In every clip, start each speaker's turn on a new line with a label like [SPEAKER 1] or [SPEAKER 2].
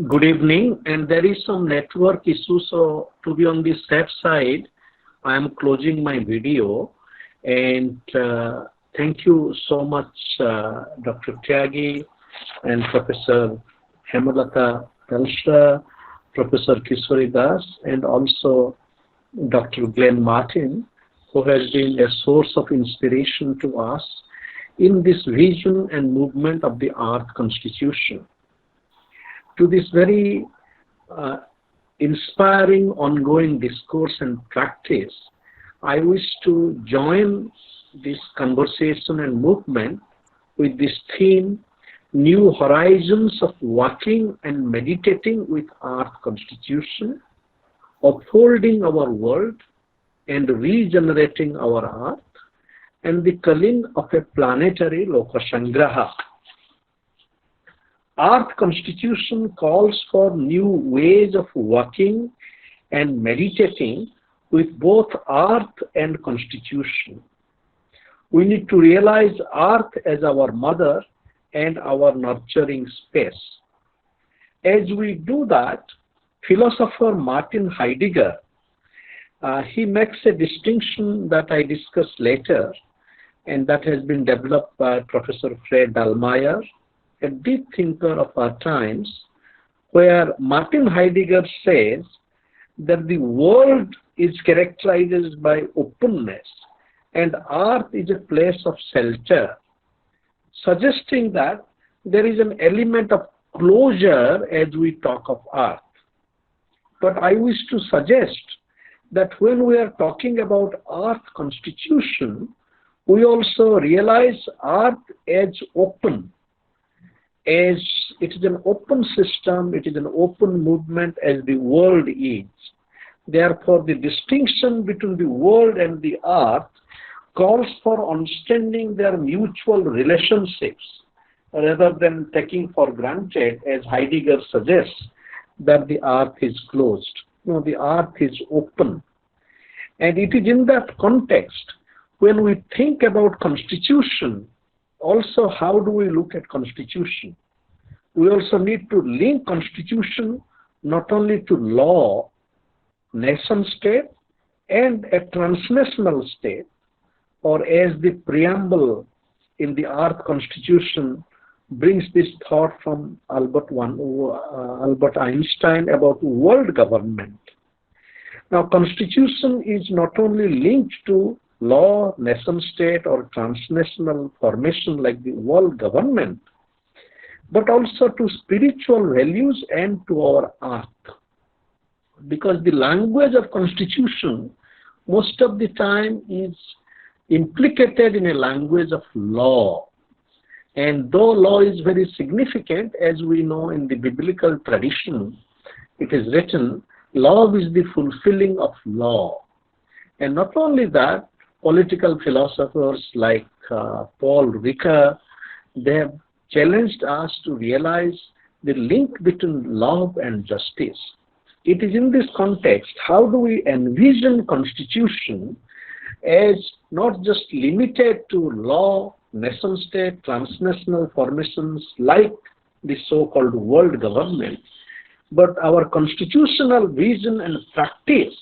[SPEAKER 1] Good evening, and there is some network issue, so to be on the safe side, I am closing my video. And thank you so much, Dr. Tyagi and Professor Hemlata Talesra, Professor Kishori Das, and also Dr. Glenn Martin, who has been a source of inspiration to us in this vision and movement of the Earth Constitution. To this very inspiring ongoing discourse and practice, I wish to join this conversation and movement with this theme, New Horizons of Working and Meditating with Earth Constitution, Upholding Our World and Regenerating Our Earth, and the calling of a Planetary Lokashankraha. Earth Constitution calls for new ways of working and meditating with both Earth and Constitution. We need to realize Earth as our mother and our nurturing space. As we do that, philosopher Martin Heidegger, he makes a distinction that I discuss later, and that has been developed by Professor Fred Dallmayr, a deep thinker of our times, where Martin Heidegger says that the world is characterized by openness and Earth is a place of shelter, suggesting that there is an element of closure as we talk of Earth. But I wish to suggest that when we are talking about Earth Constitution, we also realize Earth as open, as it is an open system, it is an open movement as the world is. Therefore, the distinction between the world and the Earth calls for understanding their mutual relationships rather than taking for granted, as Heidegger suggests, that the Earth is closed. No, the Earth is open. And it is in that context, when we think about Constitution, also, how do we look at Constitution? We also need to link Constitution not only to law, nation state, and a transnational state, or as the preamble in the Earth Constitution brings this thought from Albert Einstein about world government. Now, Constitution is not only linked to law, nation state, or transnational formation like the world government, but also to spiritual values and to our Earth. Because the language of Constitution most of the time is implicated in a language of law. And though law is very significant, as we know in the biblical tradition, it is written, love is the fulfilling of law. And not only that, political philosophers like Paul Ricoeur, they have challenged us to realize the link between love and justice. It is in this context, how do we envision Constitution as not just limited to law, nation state, transnational formations like the so-called world government, but our constitutional vision and practice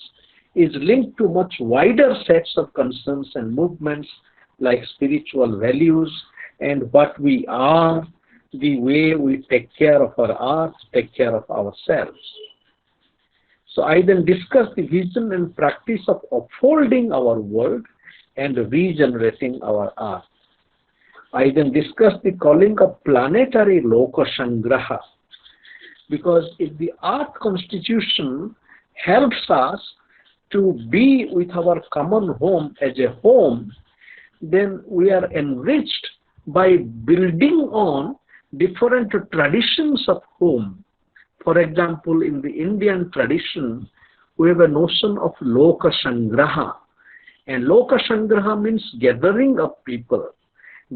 [SPEAKER 1] is linked to much wider sets of concerns and movements like spiritual values and what we are, the way we take care of our earth, take care of ourselves. So I then discuss the vision and practice of upholding our world and regenerating our earth. I then discuss the calling of planetary lokashankraha, because if the Earth Constitution helps us to be with our common home as a home, then we are enriched by building on different traditions of home. For example, in the Indian tradition, we have a notion of lokashankraha. And lokashankraha means gathering of people.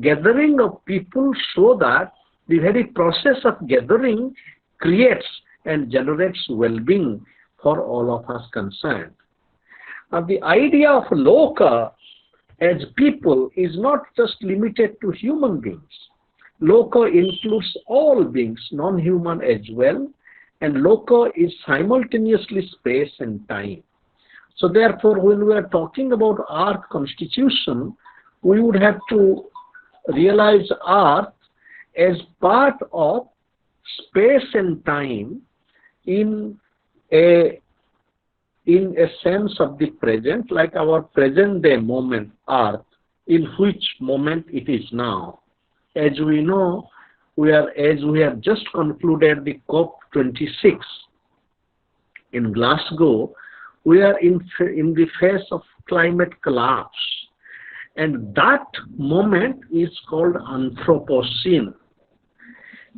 [SPEAKER 1] Gathering of people so that the very process of gathering creates and generates well-being for all of us concerned. Now, the idea of loka as people is not just limited to human beings. Loka includes all beings, non-human as well, and loka is simultaneously space and time. So therefore, when we are talking about earth constitution, we would have to realize earth as part of space and time in a sense of the present, like our present day moment, earth, in which moment it is now. As we know, as we have just concluded the COP26 in Glasgow, we are in the face of climate collapse. And that moment is called Anthropocene.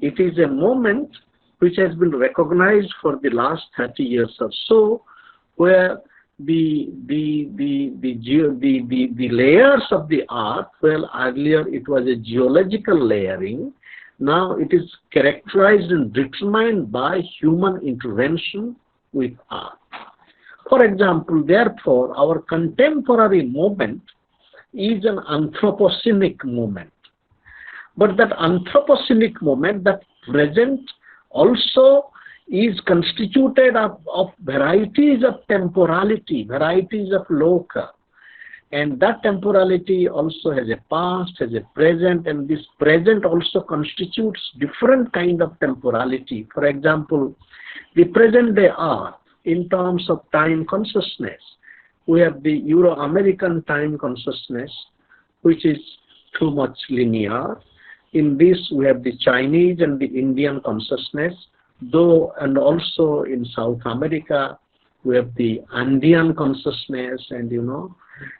[SPEAKER 1] It is a moment which has been recognized for the last 30 years or so, where the layers of the earth, well, earlier it was a geological layering, now it is characterized and determined by human intervention with earth. For example, therefore, our contemporary moment is an anthropocenic moment. But that anthropocenic moment, that present, also is constituted of varieties of temporality, varieties of loka. And that temporality also has a past, has a present, and this present also constitutes different kind of temporality. For example, the present day earth, in terms of time consciousness, we have the Euro-American time consciousness, which is too much linear. In this, we have the Chinese and the Indian consciousness, though, and also in South America, we have the Andean consciousness, and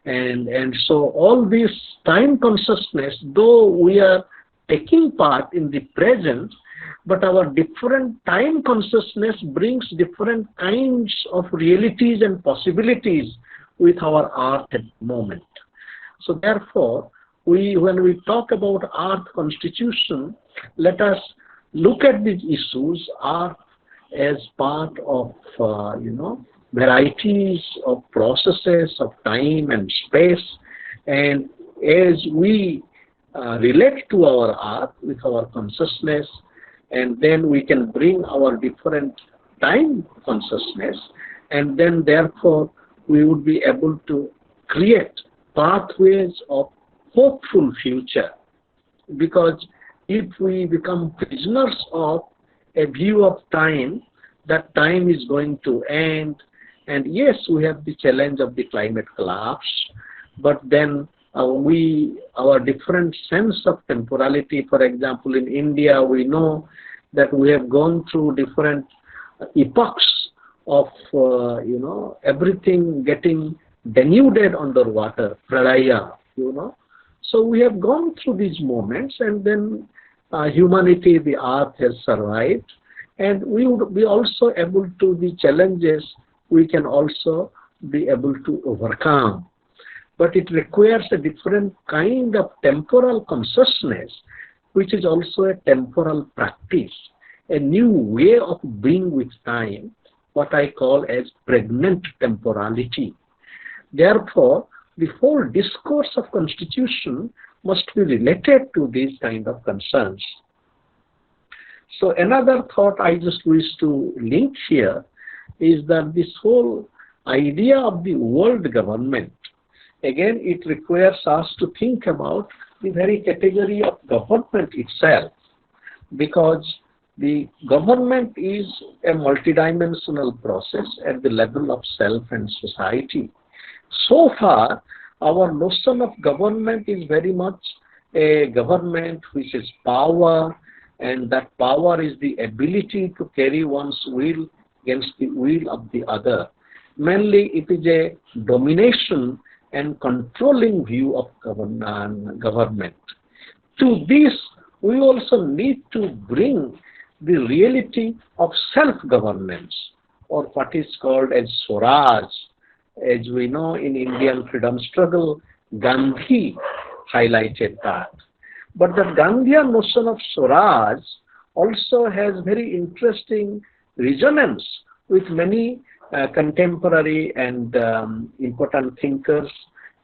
[SPEAKER 1] and so all this time consciousness, though we are taking part in the present, but our different time consciousness brings different kinds of realities and possibilities with our earth at the moment. So therefore, when we talk about earth constitution, let us look at these issues, earth as part of, varieties of processes of time and space, and as we relate to our earth with our consciousness, and then we can bring our different time consciousness, and then therefore we would be able to create pathways of hopeful future. Because if we become prisoners of a view of time, that time is going to end, and yes, we have the challenge of the climate collapse, but then our different sense of temporality, for example, in India, we know that we have gone through different epochs of, everything getting denuded underwater, pralaya, So we have gone through these moments, and then humanity, the earth has survived, and we would be also able to, the challenges we can also be able to overcome. But it requires a different kind of temporal consciousness, which is also a temporal practice, a new way of being with time, what I call as pregnant temporality. Therefore, the whole discourse of constitution must be related to these kind of concerns. So another thought I just wish to link here is that this whole idea of the world government, again, it requires us to think about the very category of government itself, because the government is a multidimensional process at the level of self and society. So far, our notion of government is very much a government which is power, and that power is the ability to carry one's will against the will of the other. Mainly, it is a domination and controlling view of government. To this, we also need to bring the reality of self-governance, or what is called as Swaraj. As we know, in Indian freedom struggle, Gandhi highlighted that. But the Gandhian notion of Swaraj also has very interesting resonance with many contemporary and important thinkers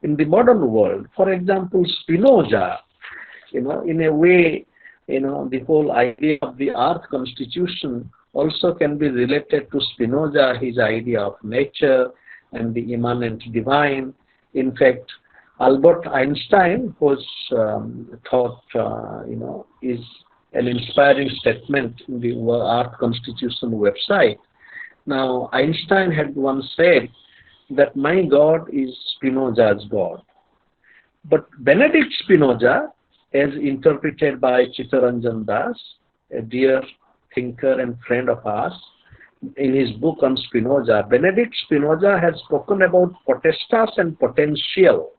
[SPEAKER 1] in the modern world. For example, Spinoza, in a way, the whole idea of the earth constitution also can be related to Spinoza, his idea of nature and the immanent divine. In fact, Albert Einstein was thought, is an inspiring statement in the Art Constitution website. Now, Einstein had once said that my God is Spinoza's God. But Benedict Spinoza, as interpreted by Chittaranjan Das, a dear thinker and friend of ours, in his book on Spinoza, Benedict Spinoza has spoken about potestas and potential,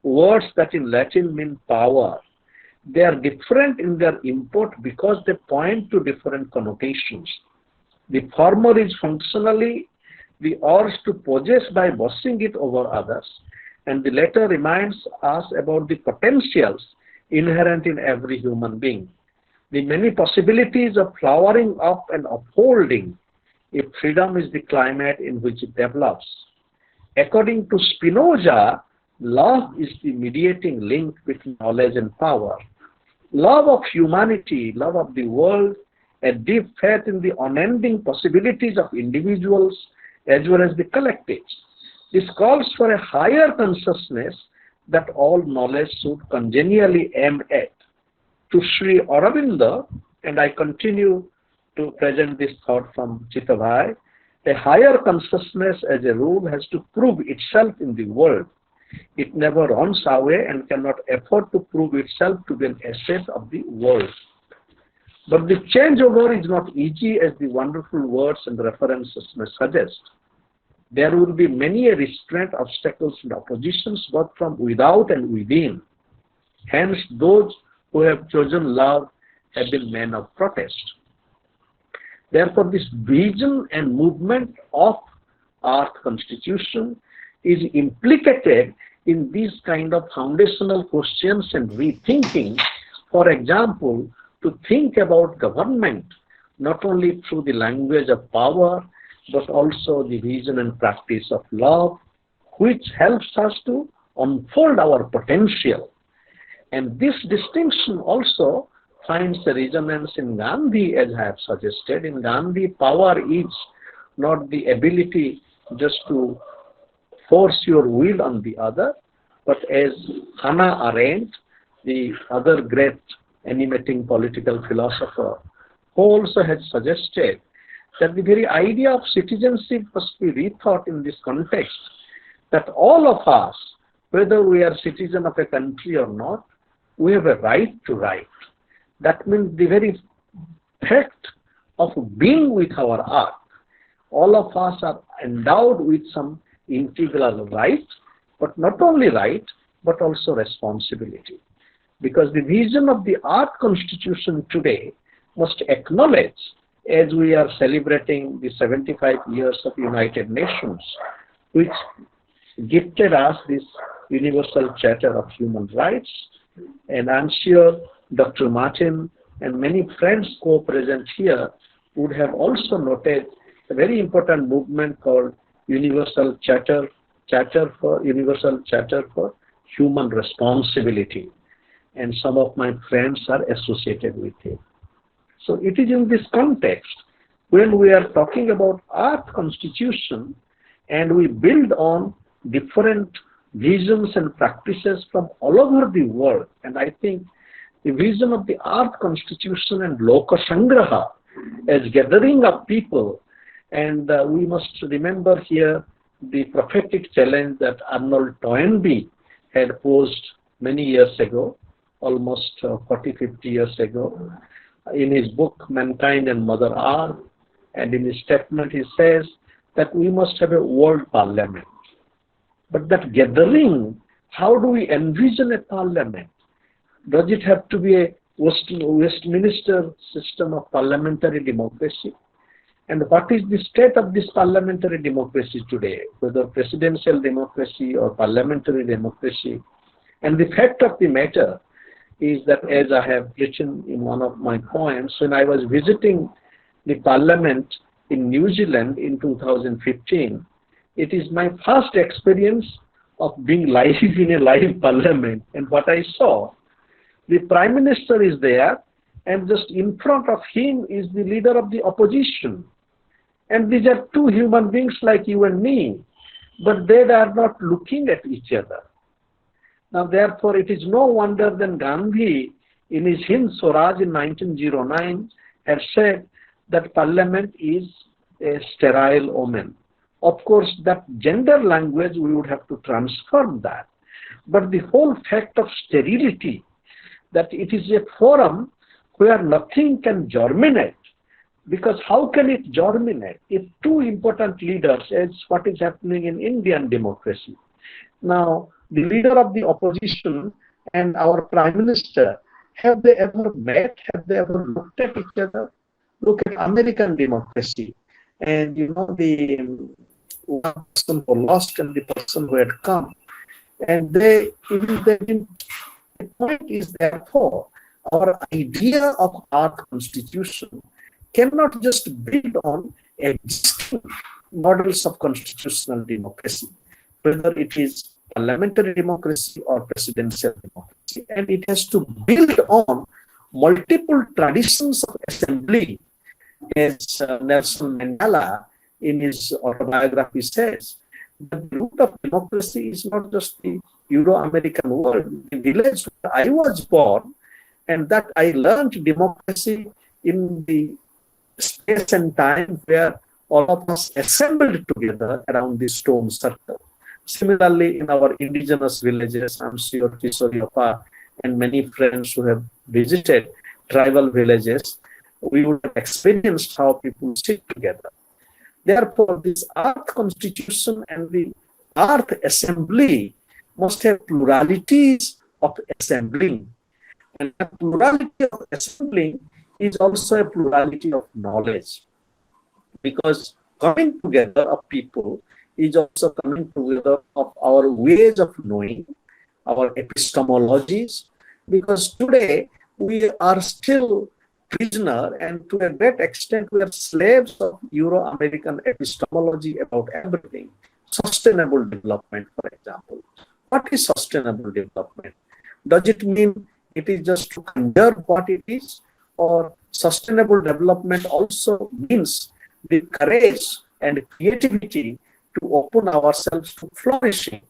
[SPEAKER 1] words that in Latin mean power. They are different in their import because they point to different connotations. The former is functionally the urge to possess by bossing it over others, and the latter reminds us about the potentials inherent in every human being, the many possibilities of flowering up and upholding if freedom is the climate in which it develops. According to Spinoza, love is the mediating link between knowledge and power. Love of humanity, love of the world, a deep faith in the unending possibilities of individuals as well as the collectives. This calls for a higher consciousness that all knowledge should congenially aim at. To Sri Aurobindo, and I continue to present this thought from Chittavai, a higher consciousness as a rule has to prove itself in the world. It never runs away and cannot afford to prove itself to be an asset of the world. But the changeover is not easy as the wonderful words and references may suggest. There will be many restraint, obstacles and oppositions both from without and within. Hence, those who have chosen love have been men of protest. Therefore, this vision and movement of Art Constitution is implicated in these kind of foundational questions and rethinking. For example, to think about government not only through the language of power, but also the vision and practice of love, which helps us to unfold our potential. And this distinction also finds a resonance in Gandhi, as I have suggested. In Gandhi, power is not the ability just to force your will on the other, but as Hannah Arendt, the other great animating political philosopher, who also has suggested that the very idea of citizenship must be rethought in this context, that all of us, whether we are citizen of a country or not, we have a right to write. That means the very fact of being with our art. All of us are endowed with some integral right, but not only right, but also responsibility. Because the vision of the Art Constitution today must acknowledge, as we are celebrating the 75 years of United Nations, which gifted us this Universal Charter of Human Rights, and I'm sure Dr. Martin and many friends co-present here would have also noted a very important movement called Universal Charter for Human Responsibility, and some of my friends are associated with it. So it is in this context when we are talking about Art Constitution and we build on different visions and practices from all over the world, and I think the vision of the Art Constitution and Lokashankraha as gathering of people, and we must remember here the prophetic challenge that Arnold Toynbee had posed many years ago, almost 40-50 years ago, in his book Mankind and Mother Earth, and in his statement he says that we must have a world parliament. But that gathering, how do we envision a parliament? Does it have to be a Westminster system of parliamentary democracy? And what is the state of this parliamentary democracy today, whether presidential democracy or parliamentary democracy? And the fact of the matter is that, as I have written in one of my poems, when I was visiting the parliament in New Zealand in 2015, it is my first experience of being live in a live parliament. And what I saw, the Prime Minister is there and just in front of him is the leader of the opposition. And these are two human beings like you and me, but they are not looking at each other. Now, therefore, it is no wonder that Gandhi, in his Hind Swaraj in 1909, had said that parliament is a sterile omen. Of course, that gender language, we would have to transform that. But the whole fact of sterility, that it is a forum where nothing can germinate, because how can it germinate if two important leaders, as what is happening in Indian democracy? Now, the leader of the opposition and our prime minister, have they ever met? Have they ever looked at each other? Look at American democracy. And you know, the one person who lost and the person who had come. And they didn't. The point is, therefore, our idea of our constitution cannot just build on existing models of constitutional democracy, whether it is parliamentary democracy or presidential democracy, and it has to build on multiple traditions of assembly, as Nelson Mandela in his autobiography says. The root of democracy is not just the Euro-American world, the village where I was born, and that I learned democracy in the space and time where all of us assembled together around the stone circle. Similarly, in our indigenous villages, I'm sure Kisoriapa and many friends who have visited tribal villages, we would have experienced how people sit together. Therefore, this Earth Constitution and the Earth Assembly must have pluralities of assembling. And the plurality of assembling is also a plurality of knowledge. Because coming together of people is also coming together of our ways of knowing, our epistemologies. Because today we are still prisoner, and to a great extent we are slaves of Euro-American epistemology about everything. Sustainable development, for example. What is sustainable development? Does it mean it is just to conserve what it is? Or sustainable development also means the courage and creativity to open ourselves to flourishing,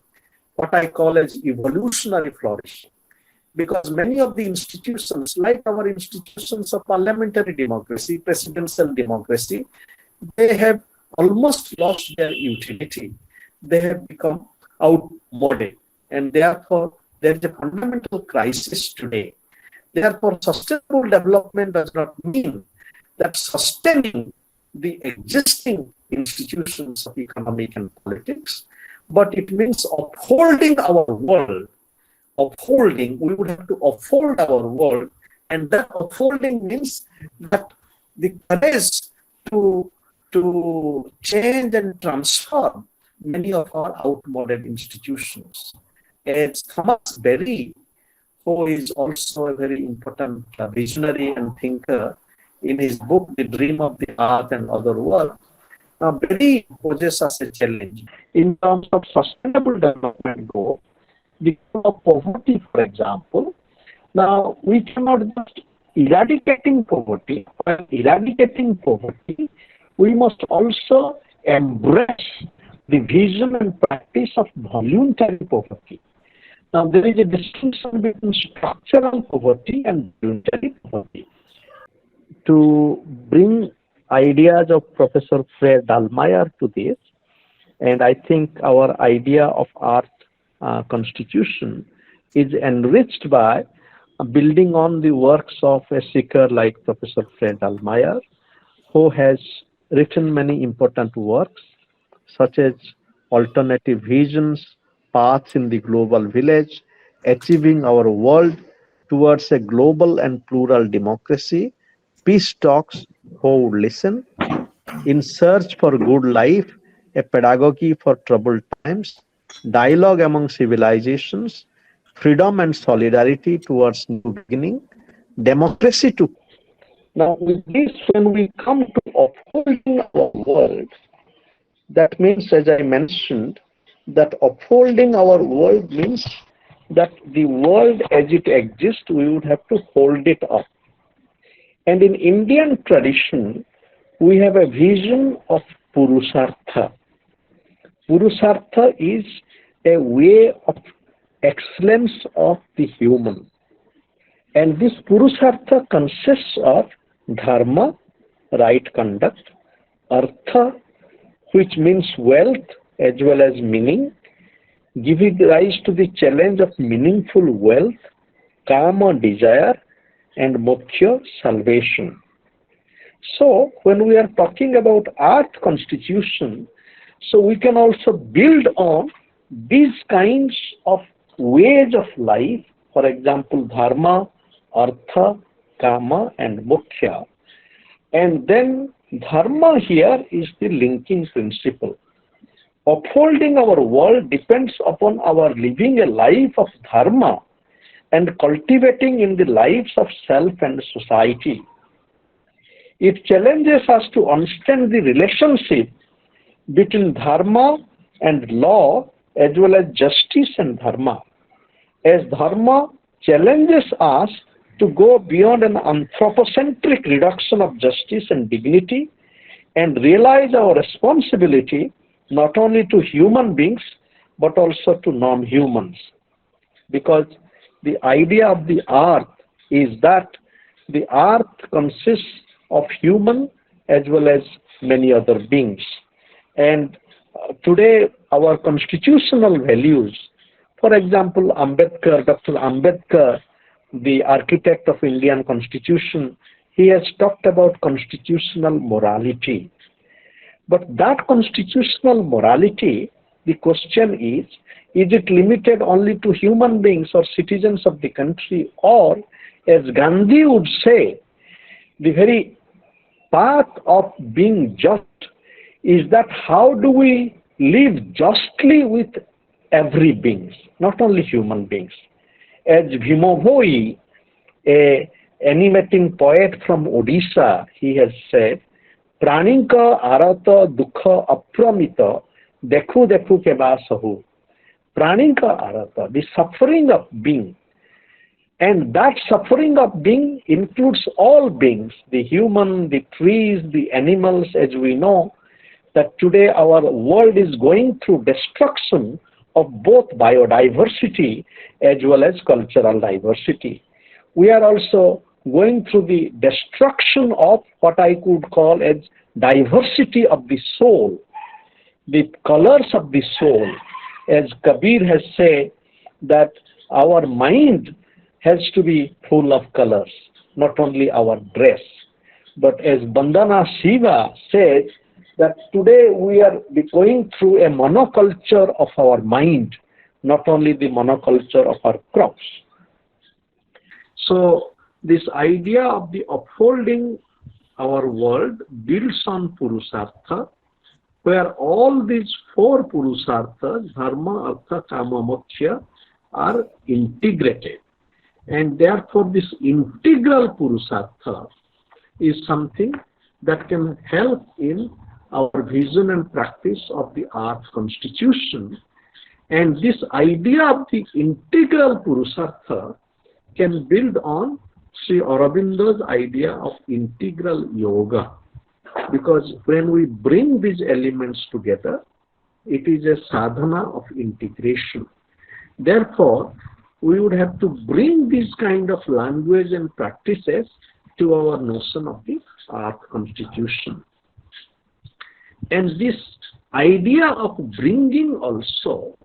[SPEAKER 1] what I call as evolutionary flourishing. Because many of the institutions, like our institutions of parliamentary democracy, presidential democracy, they have almost lost their utility. They have become outmoded. And therefore, there is a fundamental crisis today. Therefore, sustainable development does not mean that sustaining the existing institutions of economic and politics, but it means upholding our world. Upholding, we would have to uphold our world, and that upholding means that the courage to change and transform many of our outmoded institutions. As Thomas Berry, who is also a very important visionary and thinker, in his book, The Dream of the Earth and Other Work, Berry poses us a challenge in terms of sustainable development goal. The goal of poverty, for example. Now, we cannot just eradicating poverty. While eradicating poverty, we must also embrace the vision and practice of voluntary poverty. Now, there is a distinction between structural poverty and voluntary poverty. To bring ideas of Professor Fred Dallmayr to this, and I think our idea of Earth Constitution is enriched by building on the works of a seeker like Professor Fred Dallmayr, who has written many important works such as Alternative Visions, Paths in the Global Village, Achieving Our World Towards a Global and Plural Democracy, Peace Talks, Who Would Listen, In Search for Good Life, A Pedagogy for Troubled Times, Dialogue Among Civilizations, Freedom and Solidarity Towards New Beginning, Democracy to. Now, with this, when we come to upholding our world, that means, as I mentioned, that upholding our world means that the world as it exists, we would have to hold it up. And in Indian tradition, we have a vision of Purusartha. Purusartha is a way of excellence of the human. And this Purusartha consists of Dharma, right conduct, Artha, which means wealth as well as meaning, giving rise to the challenge of meaningful wealth, Kama, desire, and Moksha, salvation. So, when we are talking about Earth Constitution, so we can also build on these kinds of ways of life, for example, Dharma, Artha, Kama, and Moksha. And then Dharma here is the linking principle. Upholding our world depends upon our living a life of Dharma and cultivating in the lives of self and society. It challenges us to understand the relationship between Dharma and law as well as justice and Dharma. As Dharma challenges us to go beyond an anthropocentric reduction of justice and dignity and realize our responsibility not only to human beings but also to non-humans. Because the idea of the earth is that the earth consists of human as well as many other beings. And today our constitutional values, for example, Dr. Ambedkar, the architect of Indian Constitution, he has talked about constitutional morality. But that constitutional morality, the question is it limited only to human beings or citizens of the country, or, as Gandhi would say, the very path of being just is that how do we live justly with every being, not only human beings. As Bhimabhoi, a animating poet from Odisha, he has said, Praninka arata dukha apramita dekhu dekhu keba sahu. Praninka arata, the suffering of being. And that suffering of being includes all beings, the human, the trees, the animals, as we know that today our world is going through destruction of both biodiversity as well as cultural diversity. We are also going through the destruction of what I could call as diversity of the soul, the colors of the soul. As Kabir has said that our mind has to be full of colors, not only our dress. But as Bandana Shiva says, that today we are going through a monoculture of our mind, not only the monoculture of our crops. So this idea of the upholding our world builds on Purusartha, where all these four Purusarthas, Dharma, Artha, Kama, Moksha, are integrated. And therefore this integral Purusartha is something that can help in our vision and practice of the Earth Constitution. And this idea of the integral Purusartha can build on Sri Aurobindo's idea of integral yoga. Because when we bring these elements together, it is a sadhana of integration. Therefore, we would have to bring this kind of language and practices to our notion of the Earth Constitution. And this idea of bringing also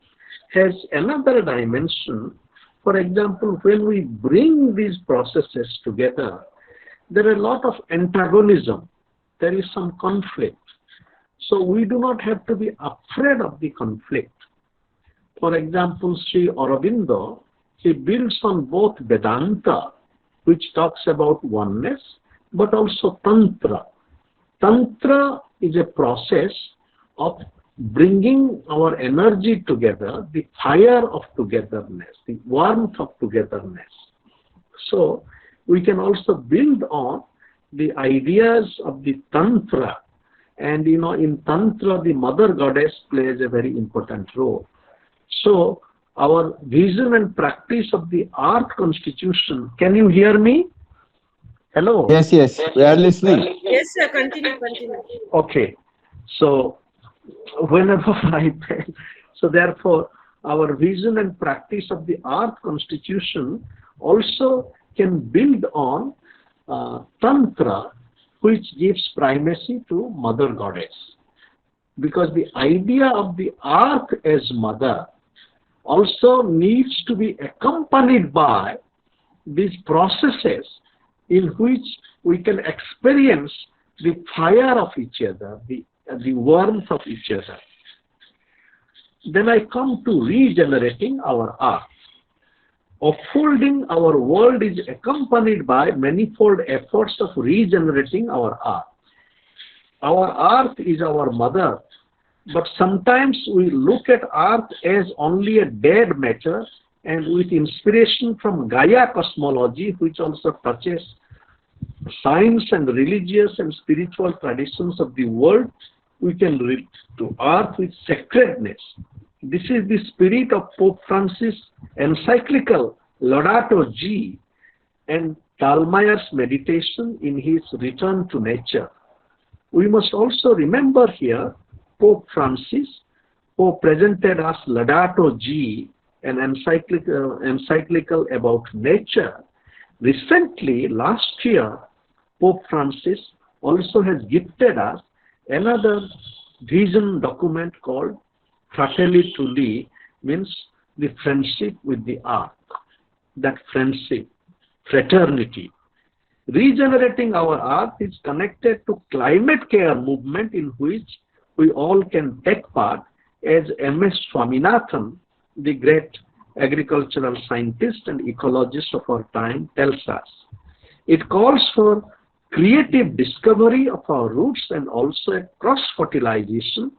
[SPEAKER 1] has another dimension. For example, when we bring these processes together, there are a lot of antagonism. There is some conflict. So we do not have to be afraid of the conflict. For example, Sri Aurobindo, he builds on both Vedanta, which talks about oneness, but also Tantra. Tantra is a process of bringing our energy together, the fire of togetherness, the warmth of togetherness. So we can also build on the ideas of the Tantra. And in Tantra, the mother goddess plays a very important role. So our vision and practice of the Earth Constitution, can you hear me? Hello.
[SPEAKER 2] Yes, yes, we are listening.
[SPEAKER 3] Yes, sir. Continue, continue.
[SPEAKER 1] Okay. So whenever I pay, so therefore our vision and practice of the earth constitution also can build on tantra, which gives primacy to mother goddess, because the idea of the earth as mother also needs to be accompanied by these processes in which we can experience the fire of each other, the warmth of each other. Then I come to regenerating our earth. Upholding our world is accompanied by manifold efforts of regenerating our earth. Our earth is our mother, but sometimes we look at earth as only a dead matter, and with inspiration from Gaia cosmology, which also touches science and religious and spiritual traditions of the world, we can read to earth with sacredness. This is the spirit of Pope Francis' encyclical Laudato Si and Talmaier's meditation in his Return to Nature. We must also remember here Pope Francis, who presented us Laudato Si, an encyclical about nature. Recently, last year, Pope Francis also has gifted us another vision document called Fratelli Tutti, means the friendship with the earth. That friendship, fraternity. Regenerating our earth is connected to climate care movement in which we all can take part, as M.S. Swaminathan, the great agricultural scientist and ecologist of our time, tells us. It calls for creative discovery of our roots and also a cross-fertilization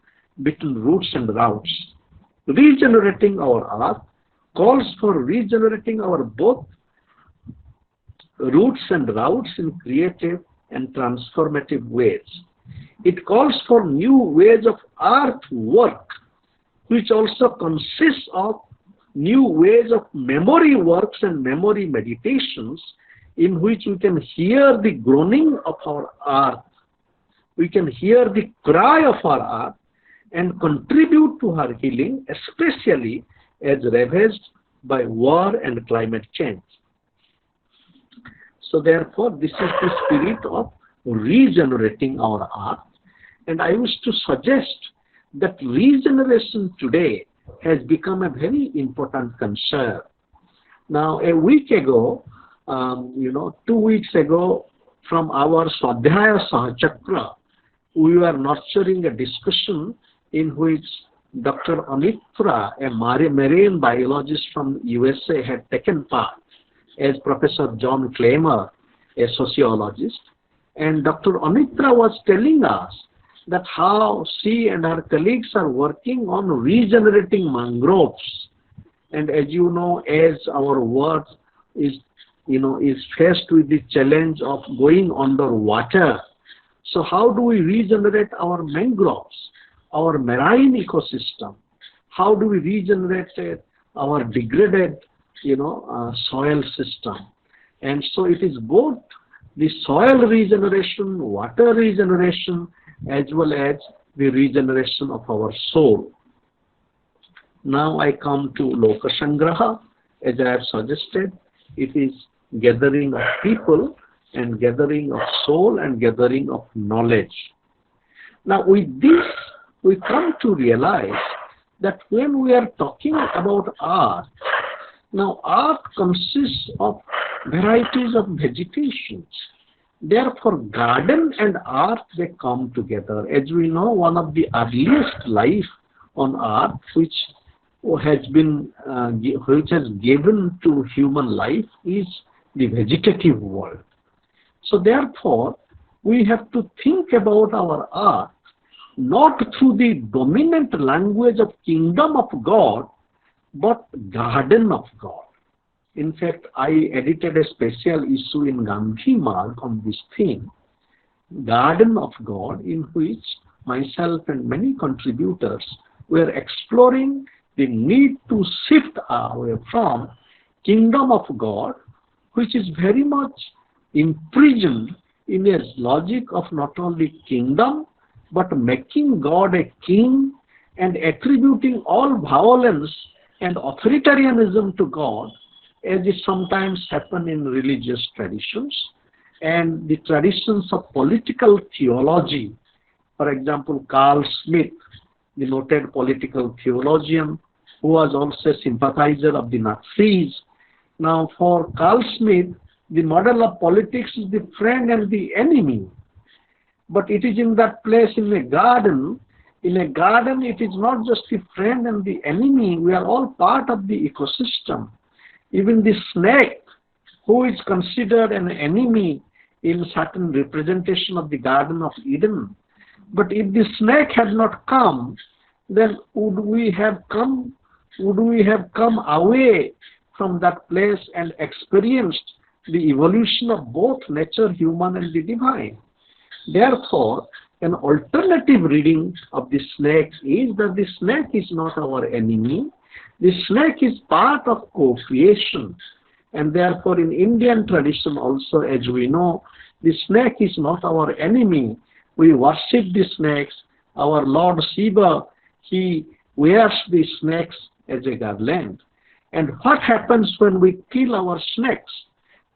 [SPEAKER 1] between roots and roots. Regenerating our earth calls for regenerating our both roots and roots in creative and transformative ways. It calls for new ways of earth work, which also consists of new ways of memory works and memory meditations, in which we can hear the groaning of our earth. We can hear the cry of our earth and contribute to her healing, especially as ravaged by war and climate change. So therefore, this is the spirit of regenerating our earth. And I wish to suggest that regeneration today has become a very important concern. Now, a week ago, 2 weeks ago, from our Swadhyaya Sahachakra, we were nurturing a discussion in which Dr. Anitra, a marine biologist from USA, had taken part, as Professor John Claimer, a sociologist. And Dr. Anitra was telling us that how she and her colleagues are working on regenerating mangroves. And as you know, as our world is faced with the challenge of going underwater, so how do we regenerate our mangroves, our marine ecosystem? How do we regenerate our degraded, soil system? And so it is both the soil regeneration, water regeneration, as well as the regeneration of our soul. Now I come to Lokashankraha. As I have suggested, it is gathering of people and gathering of soul and gathering of knowledge. Now with this, we come to realize that when we are talking about art, now art consists of varieties of vegetations. Therefore, garden and art, they come together. As we know, one of the earliest life on earth, which has given to human life, is the vegetative world. So therefore, we have to think about our art not through the dominant language of kingdom of God, but garden of God. In fact, I edited a special issue in Gandhi Marg on this theme, Garden of God, in which myself and many contributors were exploring the need to shift away from kingdom of God, which is very much imprisoned in a logic of not only kingdom, but making God a king and attributing all violence and authoritarianism to God, as it sometimes happens in religious traditions and the traditions of political theology. For example, Carl Smith, the noted political theologian, who was also a sympathizer of the Nazis. Now, for Carl Smith, the model of politics is the friend and the enemy. But it is in that place in a garden. In a garden, it is not just the friend and the enemy. We are all part of the ecosystem. Even the snake, who is considered an enemy in certain representation of the Garden of Eden. But if the snake had not come, then would we have come away from that place and experienced the evolution of both nature, human, and the divine? Therefore, an alternative reading of the snake is that the snake is not our enemy. The snake is part of co-creation. And therefore, in Indian tradition also, as we know, the snake is not our enemy. We worship the snakes. Our Lord Shiva, he wears the snakes as a garland. And what happens when we kill our snakes?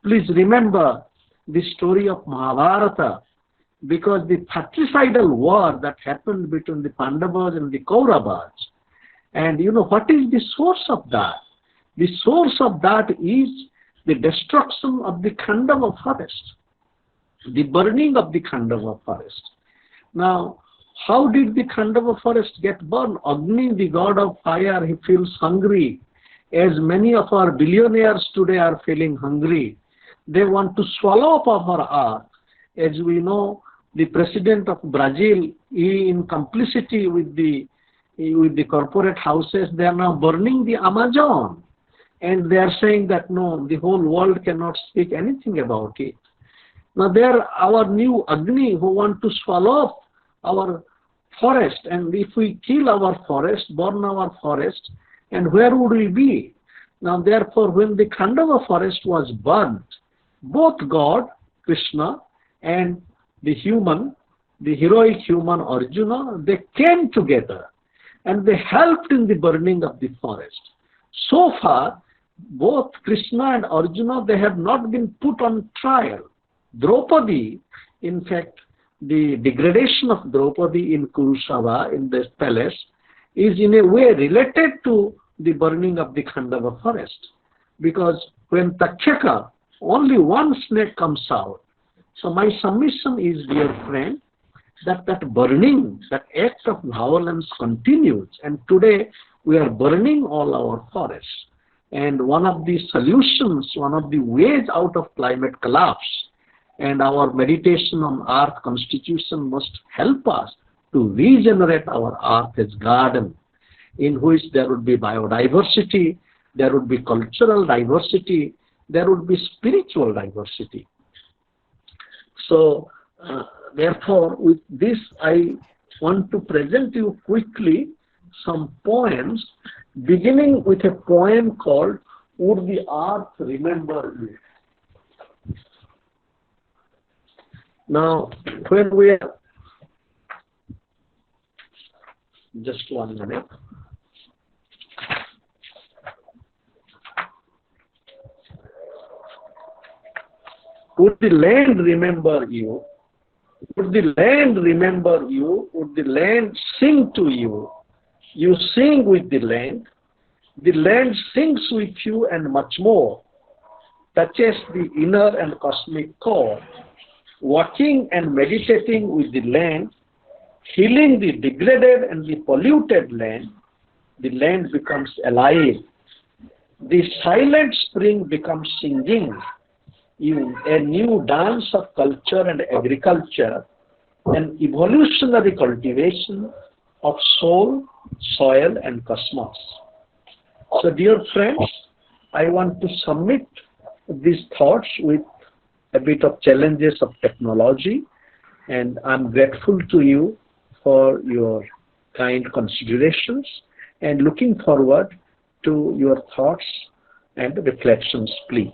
[SPEAKER 1] Please remember the story of Mahabharata, because the fratricidal war that happened between the Pandavas and the Kauravas. And you know, what is the source of that? The source of that is the destruction of the Khandava forest, the burning of the Khandava forest. Now, how did the Khandava forest get burned? Agni, the god of fire, he feels hungry. As many of our billionaires today are feeling hungry. They want to swallow up our earth. As we know, the president of Brazil, he, in complicity with the corporate houses, they are now burning the Amazon. And they are saying that no, the whole world cannot speak anything about it. Now they are our new Agni who want to swallow up our forest. And if we kill our forest, burn our forest, and where would we be? Now therefore, when the Khandava forest was burnt, both God, Krishna, and the human, the heroic human Arjuna, they came together and they helped in the burning of the forest. So far, both Krishna and Arjuna, they have not been put on trial. Draupadi, in fact, the degradation of Draupadi in Kurusava, in the palace, is in a way related to the burning of the Khandava forest. Because when Takshaka, only one snake comes out. So my submission is, dear friend, that burning, that act of violence continues. And today we are burning all our forests. And one of the solutions, one of the ways out of climate collapse, and our meditation on earth constitution must help us to regenerate our earth as garden, in which there would be biodiversity, there would be cultural diversity, there would be spiritual diversity. So, therefore, with this, I want to present you quickly some poems, beginning with a poem called Would the Earth Remember You? Now, when we are, just 1 minute. Would the land remember you? Would the land remember you? Would the land sing to you? You sing with the land sings with you, and much more, touches the inner and cosmic core, walking and meditating with the land, healing the degraded and the polluted land. The land becomes alive. The silent spring becomes singing, a new dance of culture and agriculture, an evolutionary cultivation of soul, soil, and cosmos. So, dear friends, I want to submit these thoughts with a bit of challenges of technology, and I'm grateful to you for your kind considerations and looking forward to your thoughts and reflections, please.